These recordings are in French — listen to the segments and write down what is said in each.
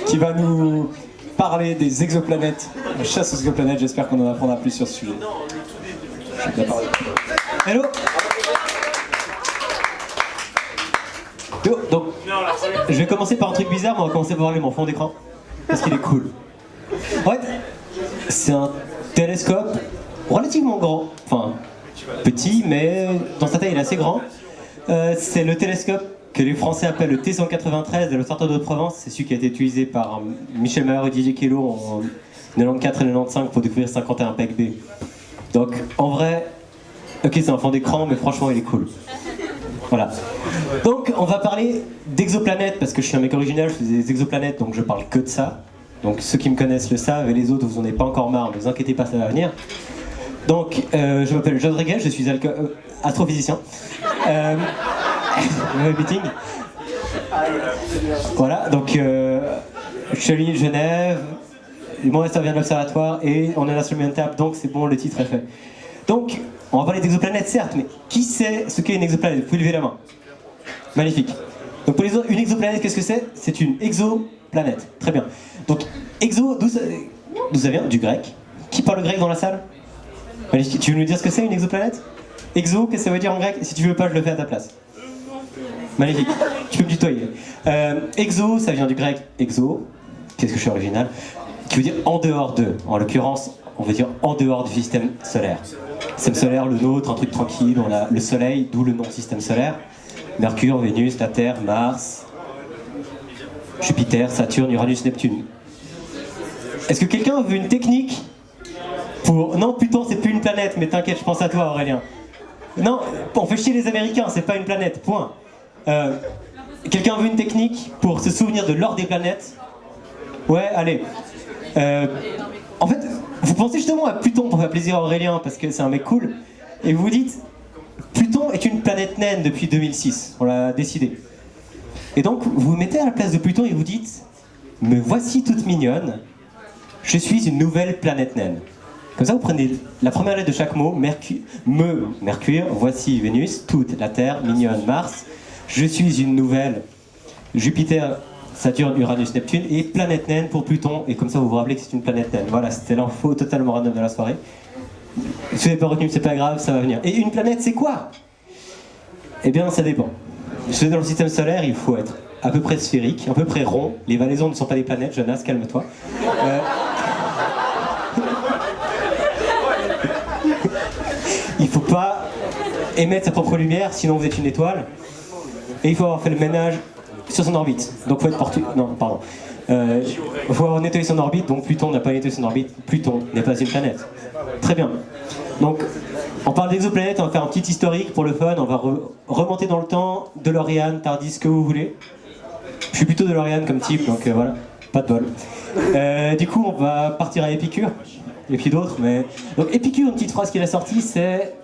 qui va nous parler des exoplanètes, la chasse aux exoplanètes. J'espère qu'on en apprendra plus sur ce sujet. Je vais la parole. Hello. Donc, je vais commencer par un truc bizarre, mais on va commencer par parler de mon fond d'écran, parce qu'il est cool. En fait, c'est un télescope relativement grand, enfin petit, mais dans sa taille il est assez grand. C'est le télescope que les Français appellent le T193 de l'Observatoire de Provence. C'est celui qui a été utilisé par Michel Mayor et Didier Queloz en 94 et 95 pour découvrir 51 Pec B. Donc en vrai, ok, c'est un fond d'écran, mais franchement il est cool. Voilà. Donc on va parler d'exoplanètes, parce que je suis un mec original, je fais des exoplanètes, donc je parle que de ça. Donc ceux qui me connaissent le savent, et les autres vous en avez pas encore marre, ne vous inquiétez pas, ça va venir. Donc je m'appelle John Reguel, je suis astrophysicien. Meeting. Voilà, donc je suis à l'Uni de Genève, mon master vient de l'observatoire et on est là sur le même table, donc c'est bon, le titre est fait. Donc, on va parler d'exoplanètes, certes, mais qui sait ce qu'est une exoplanète? Vous pouvez lever la main. Magnifique. Donc pour les autres, une exoplanète, qu'est-ce que c'est? C'est une exoplanète. Très bien. Donc, exo, d'où ça vient? Du grec. Qui parle grec dans la salle? Magnifique. Tu veux nous dire ce que c'est une exoplanète? Exo, qu'est-ce que ça veut dire en grec? Si tu veux pas, je le fais à ta place. Magnifique. Tu peux me tutoyer. Exo, ça vient du grec exo. Qu'est-ce que je suis original? Qui veut dire en dehors de. En l'occurrence, on veut dire en dehors du système solaire. Système solaire, le nôtre, un truc tranquille, on a le Soleil, d'où le nom système solaire. Mercure, Vénus, la Terre, Mars, Jupiter, Saturne, Uranus, Neptune. Est-ce que quelqu'un veut une technique pour... Non, Pluton, c'est plus une planète, mais t'inquiète, je pense à toi, Aurélien. Non, on fait chier les Américains, c'est pas une planète, point. Quelqu'un veut une technique pour se souvenir de l'ordre des planètes? Ouais, allez. En fait, vous pensez justement à Pluton pour faire plaisir à Aurélien, parce que c'est un mec cool, et vous vous dites, Pluton est une planète naine depuis 2006, on l'a décidé. Et donc, vous vous mettez à la place de Pluton et vous dites, me voici toute mignonne, je suis une nouvelle planète naine. Comme ça, vous prenez la première lettre de chaque mot, Mercure, voici Vénus, toute, la Terre, mignonne, Mars, je suis une nouvelle, Jupiter, Saturne, Uranus, Neptune, et planète naine pour Pluton, et comme ça vous vous rappelez que c'est une planète naine. Voilà, c'était l'info totalement random de la soirée. Si vous n'avez pas retenu, c'est pas grave, ça va venir. Et une planète, c'est quoi? Eh bien, ça dépend. Si vous êtes dans le système solaire, il faut être à peu près sphérique, à peu près rond. Les valaisons ne sont pas des planètes, Jonas, calme-toi. Il faut pas émettre sa propre lumière, sinon vous êtes une étoile. Et il faut avoir fait le ménage sur son orbite. Donc faut être Non, pardon. Il faut avoir nettoyé son orbite, donc Pluton n'a pas nettoyé son orbite. Pluton n'est pas une planète. Très bien. Donc, on parle d'exoplanètes, on va faire un petit historique pour le fun, on va remonter dans le temps, DeLorean, Tardis, ce que vous voulez. Je suis plutôt DeLorean comme type, donc voilà, pas de bol. Du coup, on va partir à Épicure, et puis d'autres, mais... Donc Épicure, une petite phrase qu'il a sortie, c'est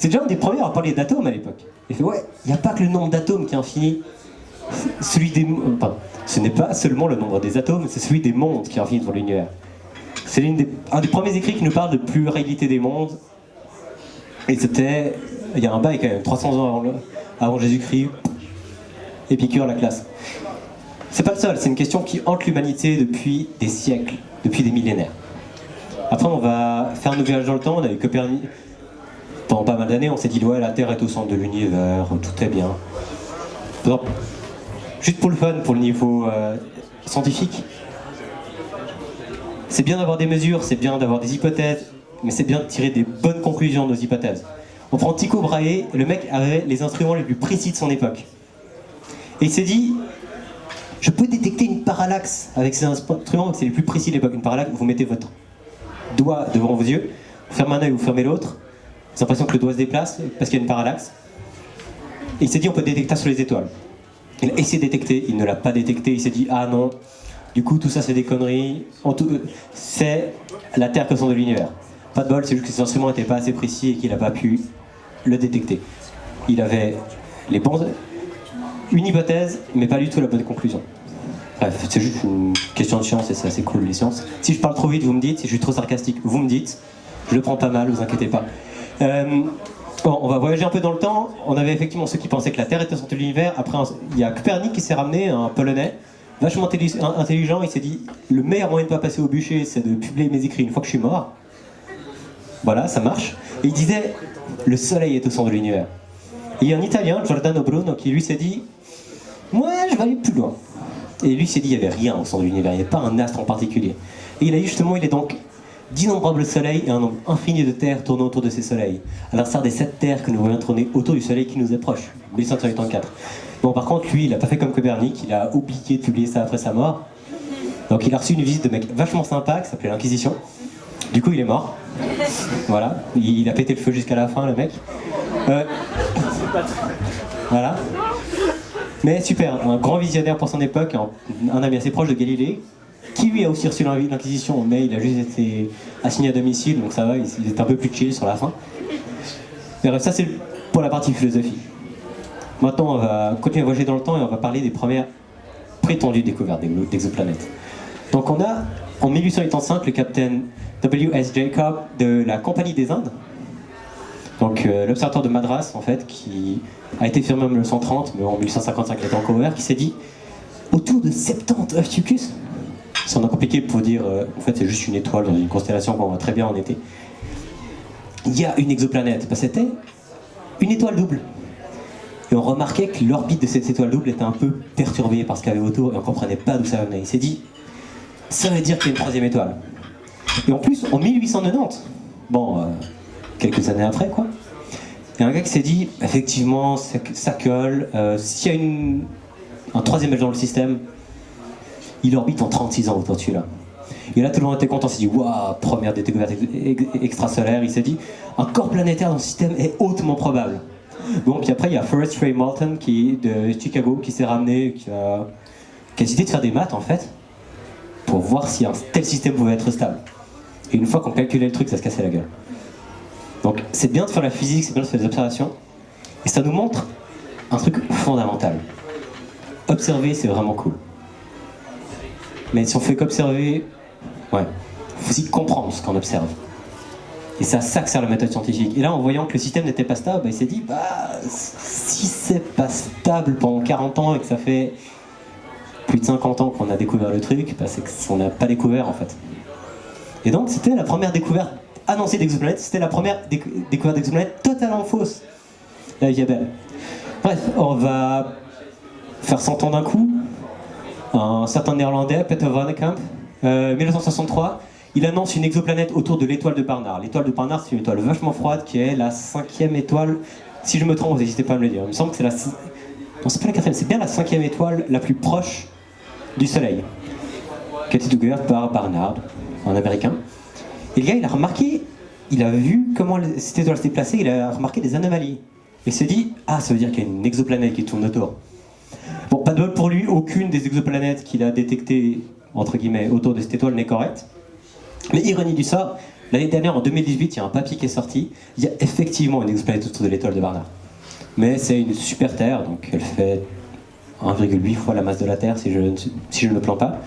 déjà un des premiers à parler d'atomes à l'époque. Il fait, ouais, il n'y a pas que le nombre d'atomes qui est infini. Celui des... Enfin, ce n'est pas seulement le nombre des atomes, c'est celui des mondes qui est infini dans l'univers. C'est un des premiers écrits qui nous parle de pluralité des mondes. Et c'était... Il y a un bail quand même, 300 ans avant Jésus-Christ. Épicure, la classe. C'est pas le seul, c'est une question qui hante l'humanité depuis des siècles, depuis des millénaires. Après, on va faire un nouveau voyage dans le temps, on a eu Copernic. Pendant pas mal d'années, on s'est dit, ouais, la Terre est au centre de l'univers, tout est bien. Par exemple, juste pour le fun, pour le niveau scientifique, c'est bien d'avoir des mesures, c'est bien d'avoir des hypothèses, mais c'est bien de tirer des bonnes conclusions de nos hypothèses. On prend Tycho Brahe, le mec avait les instruments les plus précis de son époque. Et il s'est dit, je peux détecter une parallaxe avec ces instruments, c'est les plus précis de l'époque. Une parallaxe, vous mettez votre doigt devant vos yeux, vous fermez un œil, vous fermez l'autre, vous avez l'impression que le doigt se déplace parce qu'il y a une parallaxe. Et il s'est dit, on peut détecter ça sur les étoiles. Il a essayé de détecter, il ne l'a pas détecté, il s'est dit, ah non, du coup tout ça c'est des conneries, c'est la Terre que le centre de l'univers. Pas de bol, c'est juste que ces instruments n'étaient pas assez précis et qu'il n'a pas pu le détecter. Il avait une hypothèse, mais pas du tout la bonne conclusion. Bref, c'est juste une question de science et c'est assez cool les sciences. Si je parle trop vite, vous me dites, si je suis trop sarcastique, vous me dites, je le prends pas mal, vous inquiétez pas. Bon, on va voyager un peu dans le temps. On avait effectivement ceux qui pensaient que la Terre était au centre de l'univers. Après, il y a Copernic qui s'est ramené, un Polonais, vachement intelligent, il s'est dit le meilleur moyen de ne pas passer au bûcher, c'est de publier mes écrits une fois que je suis mort. Voilà, ça marche. Et il disait le soleil est au centre de l'univers. Et il y a un Italien, Giordano Bruno, qui lui s'est dit moi, je vais aller plus loin. Et lui s'est dit il n'y avait rien au centre de l'univers, il n'y avait pas un astre en particulier. Et il a dit justement il est donc d'innombrables soleils et un nombre infini de terres tournant autour de ces soleils, à l'instar des 7 terres que nous voyons tourner autour du soleil qui nous est proche, 1584. Bon, par contre, lui, il n'a pas fait comme Copernic, il a oublié de publier ça après sa mort. Donc il a reçu une visite de mec vachement sympa qui s'appelait l'Inquisition. Du coup, il est mort. Voilà, il a pété le feu jusqu'à la fin, le mec. Voilà. Mais super, un grand visionnaire pour son époque, un ami assez proche de Galilée, qui lui a aussi reçu l'Inquisition, mais il a juste été assigné à domicile, donc ça va, il était un peu plus chill sur la fin. Mais bref, ça c'est pour la partie philosophie. Maintenant, on va continuer à voyager dans le temps et on va parler des premières prétendues découvertes d'exoplanètes. Donc on a, en 1885, le capitaine W.S. Jacob de la Compagnie des Indes, donc l'observatoire de Madras, en fait, qui a été fermé en 1930, mais en 1855 il était encore ouvert, qui s'est dit, autour de 70 œufs Tucus, c'est un compliqué pour dire, en fait c'est juste une étoile dans une constellation qu'on voit très bien en été. Il y a une exoplanète, c'était une étoile double. Et on remarquait que l'orbite de cette étoile double était un peu perturbée par ce qu'il y avait autour et on ne comprenait pas d'où ça venait. Il s'est dit, ça veut dire qu'il y a une troisième étoile. Et en plus, en 1890, bon, quelques années après quoi, il y a un gars qui s'est dit, effectivement, ça colle, s'il y a un troisième étoile dans le système, il orbite en 36 ans autour de celui-là. Et là, tout le monde était content, il s'est dit, waouh, première découverte extrasolaire. Il s'est dit, un corps planétaire dans le système est hautement probable. Donc après, il y a Forrest Ray Moulton qui est de Chicago, qui s'est ramené, qui a décidé de faire des maths en fait, pour voir si un tel système pouvait être stable. Et une fois qu'on calculait le truc, ça se cassait la gueule. Donc c'est bien de faire la physique, c'est bien de faire des observations, et ça nous montre un truc fondamental. Observer, c'est vraiment cool. Mais si on fait qu'observer, ouais, il faut aussi comprendre ce qu'on observe. Et c'est à ça que sert la méthode scientifique. Et là, en voyant que le système n'était pas stable, il s'est dit, bah, si c'est pas stable pendant 40 ans et que ça fait plus de 50 ans qu'on a découvert le truc, bah, c'est qu'on n'a pas découvert en fait. Et donc, c'était la première découverte annoncée d'exoplanètes, c'était la première découverte d'exoplanètes totalement fausse. La vie est belle. Bref, on va faire 100 ans d'un coup. Un certain néerlandais, Peter Van de Kamp, 1963, il annonce une exoplanète autour de l'étoile de Barnard. L'étoile de Barnard, c'est une étoile vachement froide qui est la 5e étoile. Si je me trompe, vous n'hésitez pas à me le dire. Il me semble que c'est la... Non, c'est pas la 4e, c'est bien la 5e étoile la plus proche du Soleil, qui a été découverte par Barnard, un américain. Et le gars, il a remarqué, il a vu comment cette étoile s'était placée, il a remarqué des anomalies. Il s'est dit, ah, ça veut dire qu'il y a une exoplanète qui tourne autour. Bon, pas de bol pour lui, aucune des exoplanètes qu'il a détectées, entre guillemets, autour de cette étoile n'est correcte. Mais ironie du sort, l'année dernière, en 2018, il y a un papier qui est sorti, il y a effectivement une exoplanète autour de l'étoile de Barnard. Mais c'est une super Terre, donc elle fait 1,8 fois la masse de la Terre, si je ne me plante pas.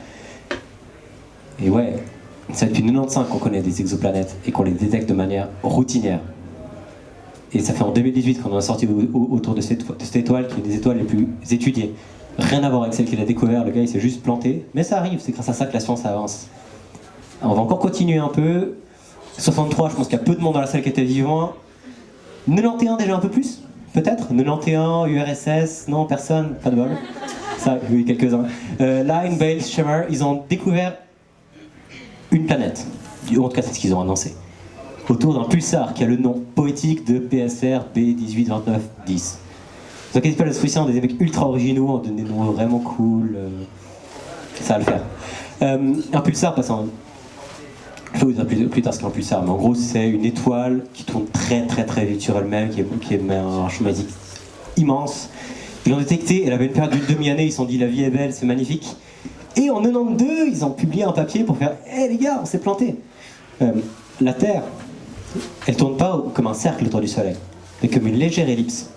Et ouais, c'est depuis 1995 qu'on connaît des exoplanètes et qu'on les détecte de manière routinière. Et ça fait en 2018 qu'on en a sorti autour de cette étoile qui est une des étoiles les plus étudiées. Rien à voir avec celle qu'il a découvert, le gars il s'est juste planté. Mais ça arrive, c'est grâce à ça que la science avance. On va encore continuer un peu. 63, je pense qu'il y a peu de monde dans la salle qui était vivant. 91 déjà un peu plus, peut-être. 91, URSS, non, personne, pas de bol. Ça, oui, quelques-uns. Line, Bale, Shimmer, ils ont découvert une planète. En tout cas, c'est ce qu'ils ont annoncé. Autour d'un pulsar qui a le nom poétique de PSR B182910. Vous inquiétez pas, les Autrichiens ont des mecs ultra originaux, ont donné des noms vraiment cool. Ça va le faire. Un pulsar, passant. Je vais vous dire plus tard ce qu'est un pulsar, mais en gros, c'est une étoile qui tourne très très très vite sur elle-même, qui émet un champ magnétique immense. Ils l'ont détecté, elle avait une période d'une demi-année, ils se sont dit la vie est belle, c'est magnifique. Et en 92, ils ont publié un papier pour faire hé les gars, on s'est planté. La Terre, elle tourne pas comme un cercle autour du Soleil, mais comme une légère ellipse.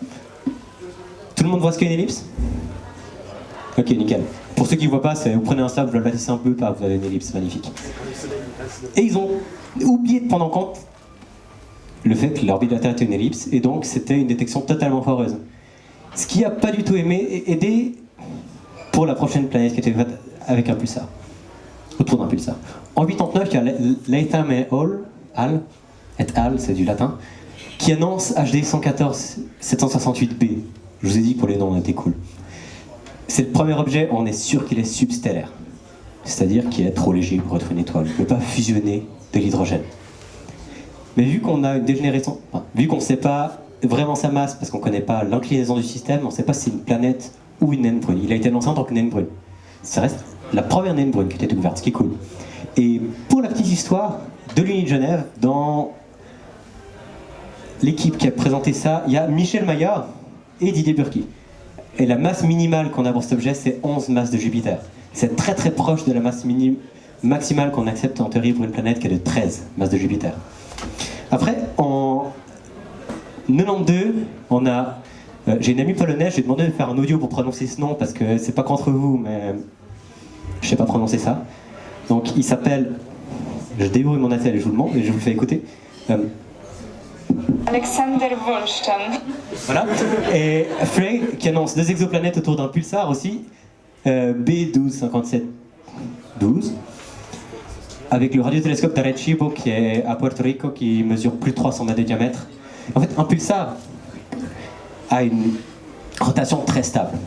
Tout le monde voit ce qu'est une ellipse? Ok, nickel. Pour ceux qui ne voient pas, vous prenez un sable, vous l'abattissez un peu, vous avez une ellipse magnifique. Et ils ont oublié de prendre en compte le fait que l'orbite de la Terre était une ellipse, et donc c'était une détection totalement foireuse. Ce qui n'a pas du tout aidé pour la prochaine planète qui était faite avec un pulsar, autour d'un pulsar. En 89, il y a Latham et al, c'est du latin, qui annonce HD 114 768b. Je vous ai dit que pour les noms, on était cool. C'est le premier objet, on est sûr qu'il est substellaire. C'est-à-dire qu'il est trop léger pour être une étoile. Il ne peut pas fusionner de l'hydrogène. Mais vu qu'on a une dégénérescence, vu qu'on ne sait pas vraiment sa masse, parce qu'on ne connaît pas l'inclinaison du système, on ne sait pas si c'est une planète ou une naine brune. Il a été annoncé en tant que naine brune. Ça reste la première naine brune qui a été découverte, ce qui est cool. Et pour la petite histoire, de l'Uni de Genève, dans l'équipe qui a présenté ça, il y a Michel Maillard et Didier Burki. Et la masse minimale qu'on a pour cet objet, c'est 11 masses de Jupiter. C'est très très proche de la masse maximale qu'on accepte en théorie pour une planète qui est de 13 masses de Jupiter. Après, en 92, on a... j'ai une amie polonaise, j'ai demandé de faire un audio pour prononcer ce nom, parce que c'est pas contre vous, mais je sais pas prononcer ça. Donc il s'appelle... Je débrouille mon attel et je vous le montre, et je vous le fais écouter. Alexander Wolszczan. Voilà. Et Frey qui annonce 2 exoplanètes autour d'un pulsar aussi, B125712, avec le radiotélescope d'Arecibo qui est à Puerto Rico qui mesure plus de 300 mètres de diamètre. En fait, un pulsar a une rotation très stable.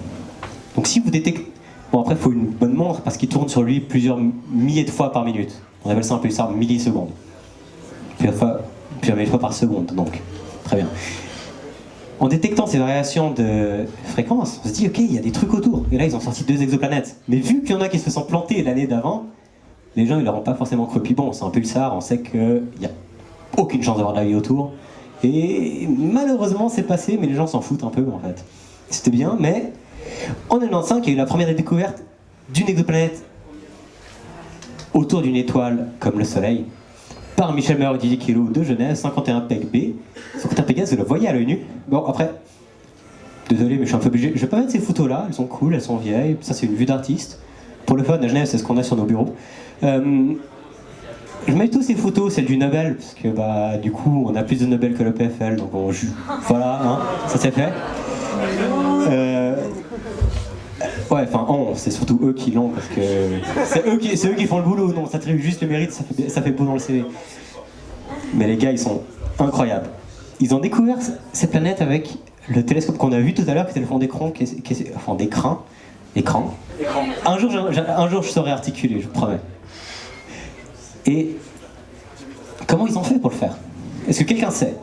Donc si vous détectez... Bon après, il faut une bonne montre parce qu'il tourne sur lui plusieurs milliers de fois par minute. On appelle ça un pulsar millisecondes. Plusieurs milliers de fois par seconde, donc. Très bien. En détectant ces variations de fréquence, on se dit, ok, il y a des trucs autour. Et là, ils ont sorti 2 exoplanètes. Mais vu qu'il y en a qui se sont plantés l'année d'avant, les gens, ils leur ont pas forcément cru. Puis bon, c'est un pulsar, on sait qu'il n'y a aucune chance d'avoir de la vie autour. Et malheureusement, c'est passé, mais les gens s'en foutent un peu, en fait. C'était bien, mais en 1995, il y a eu la première découverte d'une exoplanète autour d'une étoile comme le Soleil, par Michel Maillard et Didier Queloz de Genève, 51 PEG B. 51 PEG, vous le voyez à l'œil nu. Bon, après, désolé, mais je suis un peu obligé. Je vais pas mettre ces photos-là, elles sont cool, elles sont vieilles. Ça, c'est une vue d'artiste. Pour le fun, à Genève, c'est ce qu'on a sur nos bureaux. Je mets tous ces photos, celles du Nobel, parce que bah, du coup, on a plus de Nobel que le PFL, donc on joue. Voilà, hein, ça c'est fait. Ouais, enfin, c'est surtout eux qui l'ont, parce que c'est eux qui font le boulot, non, ça attribue juste le mérite, ça fait beau dans le CV. Mais les gars, ils sont incroyables. Ils ont découvert cette planète avec le télescope qu'on a vu tout à l'heure, qui était le fond d'écran, enfin d'écran. Un jour, je saurai articuler, je vous promets. Et comment ils ont fait pour le faire? Est-ce que quelqu'un sait?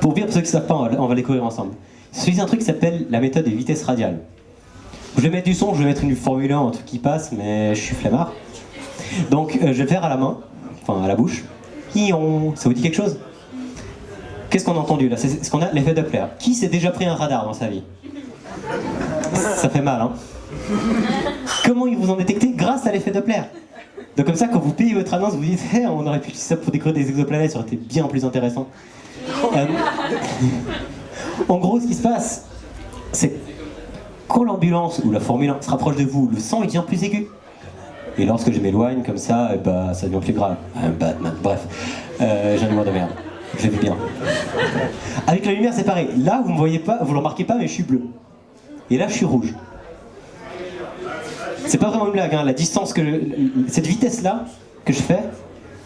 Pour ceux qui ne savent pas, on va découvrir ensemble. Ils utilisent un truc qui s'appelle la méthode des vitesses radiales. Je vais mettre du son, je vais mettre une Formule 1, un truc qui passe, mais je suis flemmard. Donc je vais faire à la main, enfin à la bouche. Ça vous dit quelque chose? Qu'est-ce qu'on a entendu là? C'est ce qu'on a, l'effet Doppler. Qui s'est déjà pris un radar dans sa vie? Ça fait mal, hein? Comment ils vous ont détecté? Grâce à l'effet Doppler. Donc comme ça, quand vous payez votre annonce, vous dites hey, on aurait pu utiliser ça pour découvrir des exoplanètes, ça aurait été bien plus intéressant. En gros, ce qui se passe, c'est quand l'ambulance ou la Formule 1 se rapproche de vous, le son il devient plus aigu. Et lorsque je m'éloigne comme ça, bah, ça devient plus grave. Batman, bref. J'ai un humour de merde. Je vis bien. Avec la lumière, c'est pareil. Là, vous ne me voyez pas, vous ne le remarquez pas, mais je suis bleu. Et là, je suis rouge. C'est pas vraiment une blague, hein. La distance cette vitesse-là que je fais,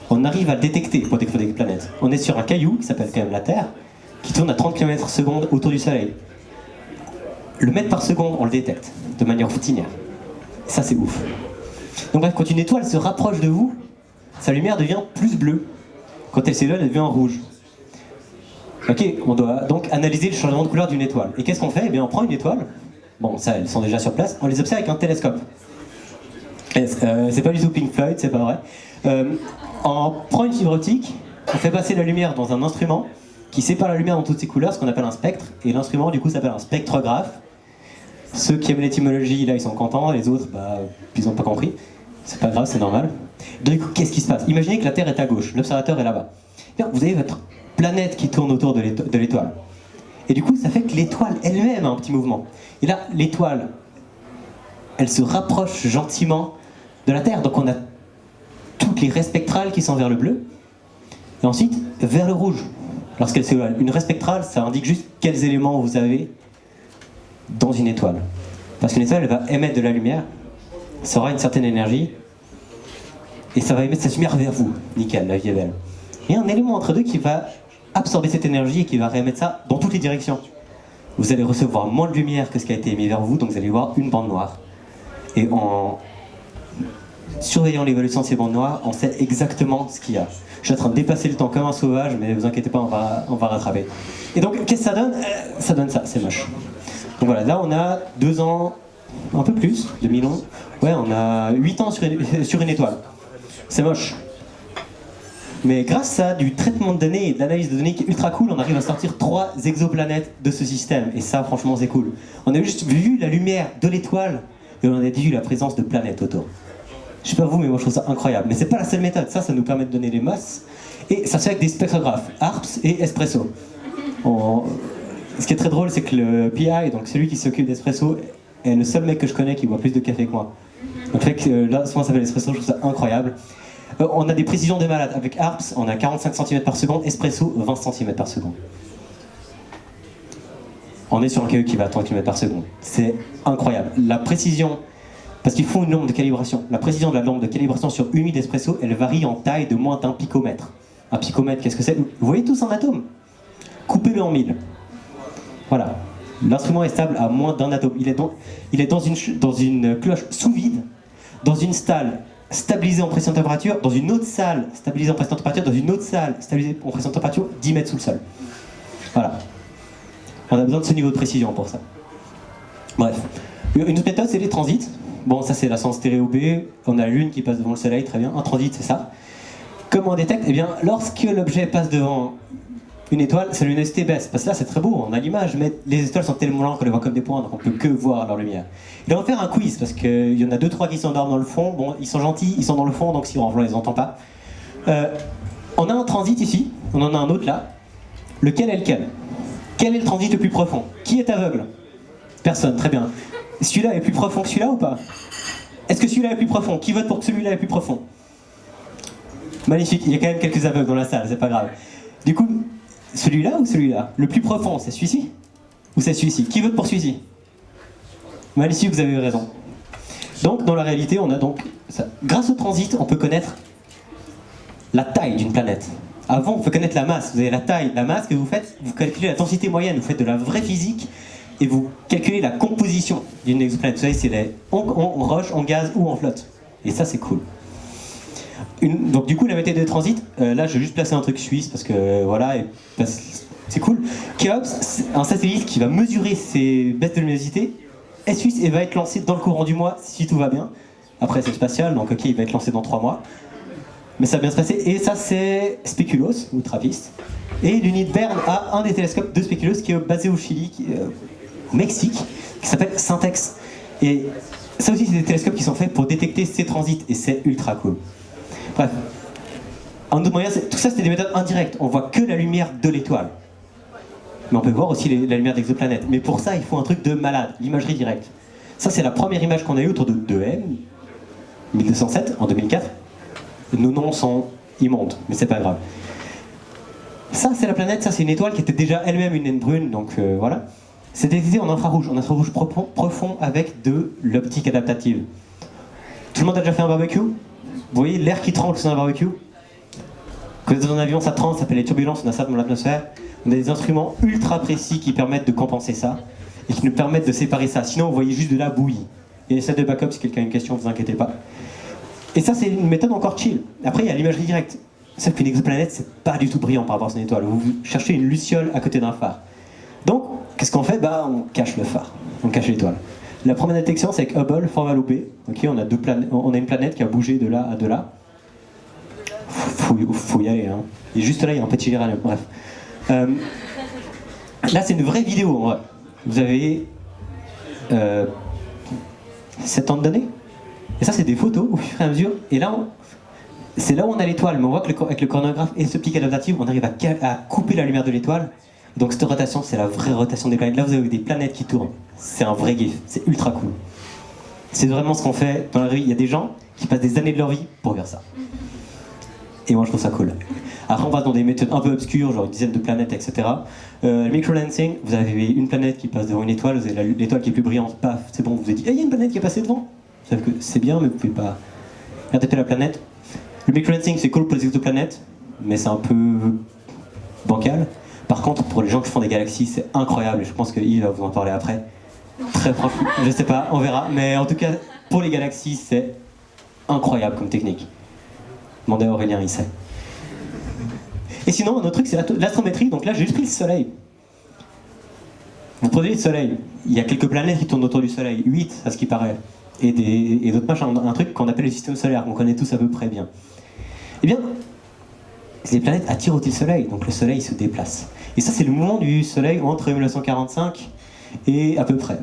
on arrive à le détecter pour découvrir des planètes. On est sur un caillou qui s'appelle quand même la Terre, qui tourne à 30 km/s autour du Soleil. Le mètre par seconde, on le détecte de manière routinière. Ça, c'est ouf. Donc bref, quand une étoile se rapproche de vous, sa lumière devient plus bleue. Quand elle s'éloigne, elle devient rouge. Ok, on doit donc analyser le changement de couleur d'une étoile. Et qu'est-ce qu'on fait? Eh bien, on prend une étoile. Bon, ça, elles sont déjà sur place. On les observe avec un télescope. C'est pas du tout Pink Floyd, c'est pas vrai. On prend une fibre optique, on fait passer la lumière dans un instrument qui sépare la lumière dans toutes ses couleurs, ce qu'on appelle un spectre. Et l'instrument, du coup, s'appelle un spectrographe. Ceux qui aiment l'étymologie, là, ils sont contents. Les autres, bah, ils n'ont pas compris. C'est pas grave, c'est normal. Du coup, qu'est-ce qui se passe? Imaginez que la Terre est à gauche, l'observateur est là-bas. Bien, vous avez votre planète qui tourne autour de l'étoile. Et du coup, ça fait que l'étoile elle-même a un petit mouvement. Et là, l'étoile, elle se rapproche gentiment de la Terre. Donc on a toutes les raies spectrales qui sont vers le bleu. Et ensuite, vers le rouge, lorsqu'elle s'éloigne. Une raie spectrale, ça indique juste quels éléments vous avez dans une étoile. Parce qu'une étoile, elle va émettre de la lumière. ça aura une certaine énergie, et ça va émettre cette lumière vers vous. Nickel, la vie est belle. Il y a un élément entre deux qui va absorber cette énergie et qui va réémettre ça dans toutes les directions. Vous allez recevoir moins de lumière que ce qui a été émis vers vous, donc vous allez voir une bande noire. Et en surveillant l'évolution de ces bandes noires, on sait exactement ce qu'il y a. Je suis en train de dépasser le temps comme un sauvage, mais ne vous inquiétez pas, on va rattraper. Et donc, qu'est-ce que ça donne? Ça donne ça, c'est moche. Donc voilà, là on a 2 ans, un peu plus, 2000 ans. Ouais, on a 8 ans sur une étoile. C'est moche. Mais grâce à du traitement de données et de l'analyse de données qui est ultra cool, on arrive à sortir 3 exoplanètes de ce système. Et ça, franchement, c'est cool. On a juste vu la lumière de l'étoile et on a vu la présence de planètes autour. Je sais pas vous, mais moi je trouve ça incroyable. Mais c'est pas la seule méthode. Ça nous permet de donner les masses. Et ça se fait avec des spectrographes, ARPS et Espresso. Ce qui est très drôle, c'est que le PI, donc celui qui s'occupe d'Espresso, est le seul mec que je connais qui boit plus de café que moi. Donc fait que là, souvent ça s'appelle Espresso, je trouve ça incroyable. On a des précisions de malade. Avec ARPS, on a 45 cm par seconde, Espresso, 20 cm par seconde. On est sur un KE qui va à 30 km par seconde. C'est incroyable. La précision, parce qu'ils font une lampe de calibration, la précision de la lampe de calibration sur une unité d'espresso, elle varie en taille de moins d'1 picomètre. Un picomètre, qu'est-ce que c'est? Vous voyez tous un atome? Coupez-le en 1000. Voilà. L'instrument est stable à moins d'un atome. Il est dans une cloche sous vide, dans une salle stabilisée en pression de température, dans une autre salle stabilisée en pression de température, dans une autre salle stabilisée en pression de température, 10 mètres sous le sol. Voilà. On a besoin de ce niveau de précision pour ça. Bref. Une autre méthode, c'est les transits. Bon, ça c'est la science stéréo B. On a la Lune qui passe devant le Soleil, très bien. Un transit, c'est ça. Comment on détecte? Eh bien, lorsque l'objet passe devant une étoile, sa luminosité baisse. Parce que là, c'est très beau, on a l'image, mais les étoiles sont tellement lentes qu'on les voit comme des points, donc on peut que voir leur lumière. Et on va faire un quiz, parce qu'il y en a 2-3 qui s'endorment dans le fond. Bon, ils sont gentils, ils sont dans le fond, donc si on renvoie, on les entend pas. On a un transit ici, on en a un autre là. Lequel est lequel? Quel est le transit le plus profond? Qui est aveugle? Personne, très bien. Celui-là est plus profond que celui-là ou pas? Est-ce que celui-là est plus profond? Qui vote pour que celui-là est plus profond? Magnifique, il y a quand même quelques aveugles dans la salle, c'est pas grave. Du coup, celui-là ou celui-là? Le plus profond, c'est celui-ci? Ou c'est celui-ci? Qui vote pour celui-ci? Magnifique, vous avez eu raison. Donc, dans la réalité, on a donc ça. Grâce au transit, on peut connaître la taille d'une planète. Avant, on peut connaître la masse. Vous avez la taille, la masse que vous faites, vous calculez la densité moyenne, vous faites de la vraie physique et vous calculez la composition d'une exoplanète. Vous savez, c'est en roche, en gaz ou en flotte. Et ça, c'est cool. Donc du coup, la méthode de transit, là, je vais juste placer un truc suisse parce que voilà, c'est cool. Cheops, un satellite qui va mesurer ces baisses de luminosité, est suisse et va être lancé dans le courant du mois si tout va bien. Après, c'est spatial, donc ok, il va être lancé dans 3 mois. Mais ça va bien se passer. Et ça, c'est Speculoos, ou Trappist. Et l'unité de Berne a un des télescopes de Speculoos qui est basé au Chili, au Mexique, qui s'appelle Syntex. Et ça aussi, c'est des télescopes qui sont faits pour détecter ces transits, et c'est ultra cool. Bref. Un autre moyen, tout ça, c'est des méthodes indirectes. On voit que la lumière de l'étoile. Mais on peut voir aussi la lumière d'exoplanètes. Mais pour ça, il faut un truc de malade, l'imagerie directe. Ça, c'est la première image qu'on a eue autour de 2M, 1207, en 2004. Nos noms sont immondes, mais c'est pas grave. Ça, c'est la planète, ça, c'est une étoile qui était déjà elle-même une naine brune, donc voilà. C'est détecté en infrarouge profond avec de l'optique adaptative. Tout le monde a déjà fait un barbecue? Vous voyez l'air qui tremble sur un barbecue? Quand vous êtes dans un avion, ça tremble, ça s'appelle les turbulences, on a ça dans l'atmosphère. On a des instruments ultra précis qui permettent de compenser ça et qui nous permettent de séparer ça. Sinon, vous voyez juste de la bouillie. Il y a des salles de backup, si quelqu'un a une question, ne vous inquiétez pas. Et ça, c'est une méthode encore chill. Après, il y a l'imagerie directe. Sauf qu'une exoplanète, c'est pas du tout brillant par rapport à son étoile. Vous cherchez une luciole à côté d'un phare. Donc, qu'est-ce qu'on fait? Bah, on cache le phare, on cache l'étoile. La première détection, c'est avec Hubble, format loupé. Ok, on a une planète qui a bougé de là à de là. Faut y aller, hein. Et juste là, il y a un petit uranium. Bref. Là, c'est une vraie vidéo, en vrai. Vous avez 7 ans de données. Et ça, c'est des photos au fur et à mesure. Et là, c'est là où on a l'étoile. Mais on voit qu'avec le coronagraphe et ce optique adaptative, on arrive à couper la lumière de l'étoile. Donc cette rotation, c'est la vraie rotation des planètes. Là, vous avez des planètes qui tournent. C'est un vrai gif. C'est ultra cool. C'est vraiment ce qu'on fait dans la vie. Il y a des gens qui passent des années de leur vie pour faire ça. Et moi, je trouve ça cool. Après, on va dans des méthodes un peu obscures, genre une dizaine de planètes, etc. Le microlensing, vous avez une planète qui passe devant une étoile, vous avez l'étoile qui est plus brillante, paf, c'est bon, vous avez dit, il y a une planète qui est passée devant. Sauf que c'est bien, mais vous pouvez pas taper la planète. Le microlensing, c'est cool pour les exoplanètes, mais c'est un peu bancal. Par contre, pour les gens qui font des galaxies, c'est incroyable. Je pense que Yves va vous en parler après. Très franchement, je sais pas, on verra. Mais en tout cas, pour les galaxies, c'est incroyable comme technique. Demandez à Aurélien, il sait. Et sinon, un autre truc, c'est l'astrométrie. Donc là, j'ai juste pris le Soleil. Vous prenez le Soleil. Il y a quelques planètes qui tournent autour du Soleil. 8, à ce qui paraît. Et d'autres machins. Un truc qu'on appelle le système solaire, qu'on connaît tous à peu près bien. Eh bien, les planètes attirent aussi le Soleil. Donc le Soleil se déplace. Et ça, c'est le mouvement du Soleil entre 1945 et à peu près.